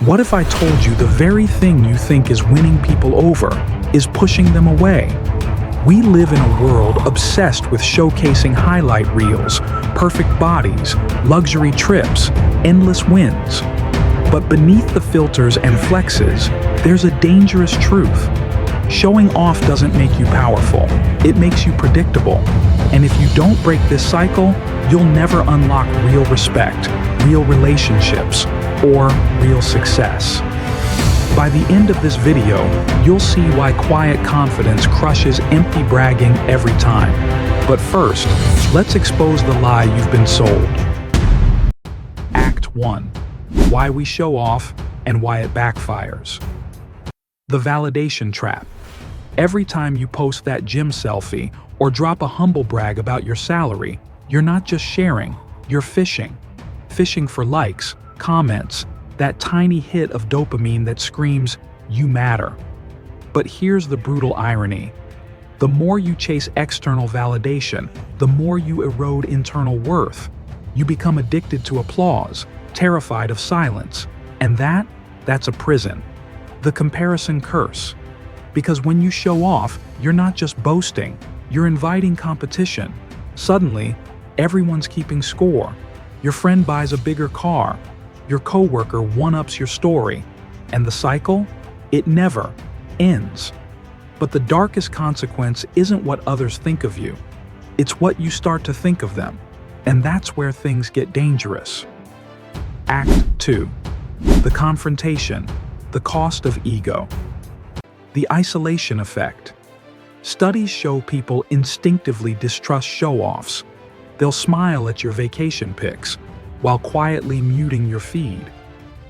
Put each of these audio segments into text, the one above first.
What if I told you the very thing you think is winning people over is pushing them away? We live in a world obsessed with showcasing highlight reels, perfect bodies, luxury trips, endless wins. But beneath the filters and flexes, there's a dangerous truth. Showing off doesn't make you powerful, it makes you predictable. And if you don't break this cycle, you'll never unlock real respect, real relationships, or real success. By the end of this video, you'll see why quiet confidence crushes empty bragging every time. But first, let's expose the lie you've been sold. Act 1. Why we show off and why it backfires. The validation trap. Every time you post that gym selfie or drop a humble brag about your salary, you're not just sharing, you're fishing. Fishing for likes, comments, that tiny hit of dopamine that screams, "You matter." But here's the brutal irony. The more you chase external validation, the more you erode internal worth. You become addicted to applause, terrified of silence, and that's a prison. The comparison curse. Because when you show off, you're not just boasting, you're inviting competition. Suddenly, everyone's keeping score. Your friend buys a bigger car, your coworker one-ups your story, and the cycle? It never ends. But the darkest consequence isn't what others think of you. It's what you start to think of them. And that's where things get dangerous. Act 2. The confrontation, the cost of ego. The isolation effect. Studies show people instinctively distrust show-offs. They'll smile at your vacation pics while quietly muting your feed.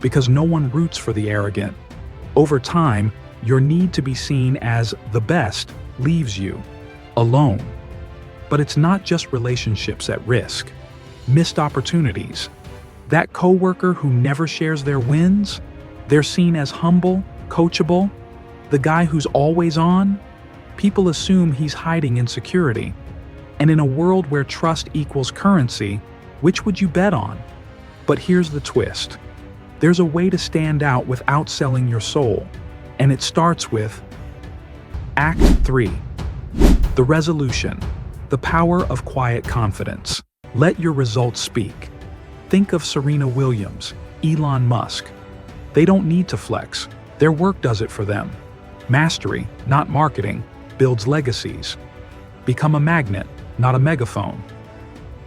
Because no one roots for the arrogant. Over time, your need to be seen as the best leaves you alone. But it's not just relationships at risk. Missed opportunities. That coworker who never shares their wins, they're seen as humble, coachable. The guy who's always on, people assume he's hiding insecurity. And in a world where trust equals currency, which would you bet on? But here's the twist. There's a way to stand out without selling your soul. And it starts with Act 3. The resolution. The power of quiet confidence. Let your results speak. Think of Serena Williams, Elon Musk. They don't need to flex. Their work does it for them. Mastery, not marketing, builds legacies. Become a magnet, not a megaphone.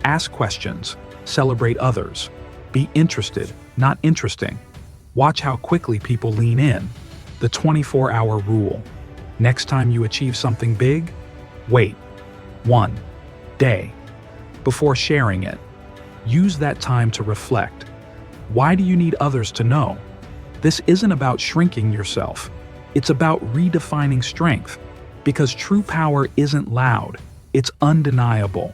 Ask questions, celebrate others. Be interested, not interesting. Watch how quickly people lean in. The 24-hour rule. Next time you achieve something big, wait 1 day before sharing it. Use that time to reflect. Why do you need others to know? This isn't about shrinking yourself. It's about redefining strength. Because true power isn't loud, it's undeniable.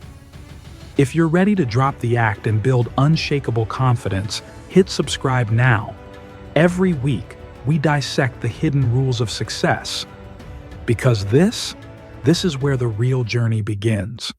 If you're ready to drop the act and build unshakable confidence, hit subscribe now. Every week, we dissect the hidden rules of success. Because this is where the real journey begins.